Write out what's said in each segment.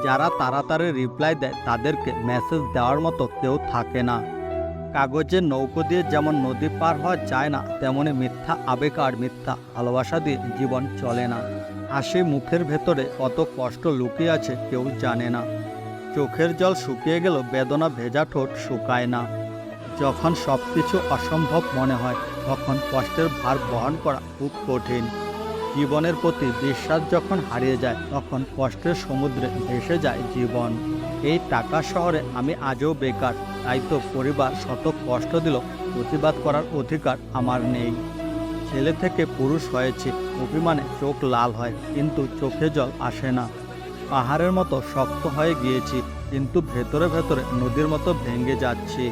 যারা তাড়াতাড়ি রিপ্লাই দেয় তাদেরকে মেসেজ দেওয়ার মতো কেউ থাকে না। কাগজের নৌকো দিয়ে যেমন নদী পার হওয়া যায় না, তেমনি মিথ্যা আবেগ আর মিথ্যা ভালোবাসা দিয়ে জীবন চলে না। হাসি মুখের ভেতরে কত কষ্ট লুকিয়ে আছে কেউ জানে না। চোখের জল শুকিয়ে গেল, বেদনা ভেজা ঠোঁট শুকায় না। যখন সব কিছু অসম্ভব মনে হয়, তখন কষ্টের ভার বহন করা খুব কঠিন। জীবনের প্রতি বিশ্বাস যখন হারিয়ে যায়, তখন কষ্টের সমুদ্রে ভেসে যায় জীবন। এই টাকা শহরে আমি আজও বেকার, তাই তো পরিবার শত কষ্ট দিল, প্রতিবাদ করার অধিকার আমার নেই। ছেলে থেকে পুরুষ হয়েছে, অভিমানে চোখ লাল হয়, কিন্তু চোখে জল আসে না। পাহাড়ের মতো শক্ত হয়ে গিয়েছি, কিন্তু ভেতরে ভেতরে নদীর মতো ভেঙে যাচ্ছি।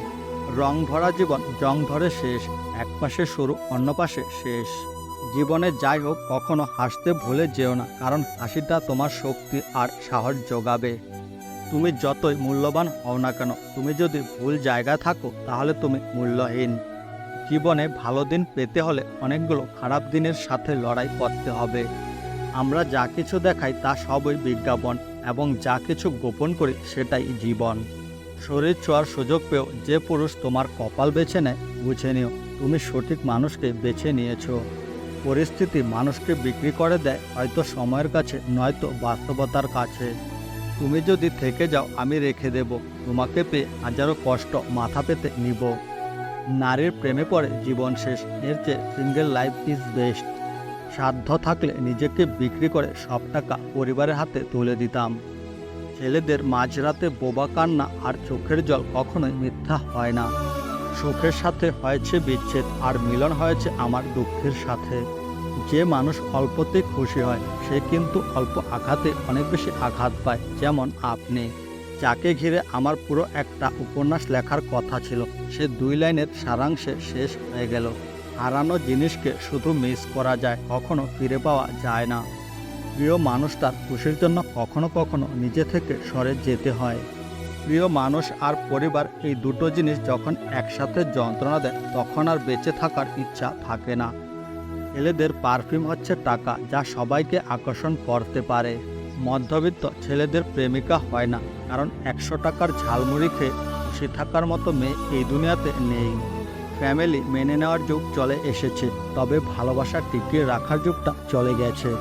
রং ভরা জীবন জং ধরে শেষ, এক পাশে শুরু অন্য পাশে শেষ। জীবনে যাই হোক, কখনো হাসতে ভুলে যেও না, কারণ হাসিটা তোমার শক্তি আর সাহস যোগাবে। তুমি যতই মূল্যবান হও না কেন, তুমি যদি ভুল জায়গায় থাকো তাহলে তুমি মূল্যহীন। জীবনে ভালো দিন পেতে হলে অনেকগুলো খারাপ দিনের সাথে লড়াই করতে হবে। আমরা যা কিছু দেখাই তা সবই বিজ্ঞাপন, এবং যা কিছু গোপন করি সেটাই জীবন। শরীর ছোঁয়ার সুযোগ পেয়েও যে পুরুষ তোমার কপাল বেছে নেয়, বুঝে নিও তুমি সঠিক মানুষকে বেছে নিয়েছো। পরিস্থিতি মানুষকে বিক্রি করে দেয়, হয়তো সময়ের কাছে, নয়তো বাস্তবতার কাছে। তুমি যদি থেকে যাও, আমি রেখে দেব। তোমাকে পেয়ে হাজারো কষ্ট মাথা পেতে নিব। নারীর প্রেমে পড়ে জীবন শেষ, এর চেয়ে সিঙ্গেল লাইফ ইজ বেস্ট। সাধ্য থাকলে নিজেকে বিক্রি করে সব টাকা পরিবারের হাতে তুলে দিতাম। ছেলেদের মাঝরাতে বোবা কান্না আর চোখের জল কখনোই মিথ্যা হয় না। সুখের সাথে হয়েছে বিচ্ছেদ, আর মিলন হয়েছে আমার দুঃখের সাথে। যে মানুষ অল্পতে খুশি হয়, সে কিন্তু অল্প আঘাতে অনেক বেশি আঘাত পায়, যেমন আপনি। যাকে ঘিরে আমার পুরো একটা উপন্যাস লেখার কথা ছিল, সে 2 লাইনের সারাংশে শেষ হয়ে গেল। হারানো জিনিসকে শুধু মিস করা যায়, কখনো ফিরে পাওয়া যায় না। প্রিয় মানুষটার খুশির জন্য কখনো কখনো নিজে থেকে সরে যেতে হয়। প্রিয় মানুষ আর পরিবার, এই দুটো জিনিস যখন একসাথে যন্ত্রণা দেয়, তখন আর বেঁচে থাকার ইচ্ছা থাকে না। ছেলেদের পারফিউম হচ্ছে টাকা, যা সবাইকে আকর্ষণ করতে পারে। মধ্যবিত্ত ছেলেদের প্রেমিকা হয় না, কারণ 100 টাকার ঝালমুড়ি খেয়ে খুশি থাকার মতো মেয়ে এই দুনিয়াতে নেই। ফ্যামিলি মেনে নেওয়ার যুগ চলে এসেছে, তবে ভালোবাসা টিকিয়ে রাখার যুগটা চলে গেছে।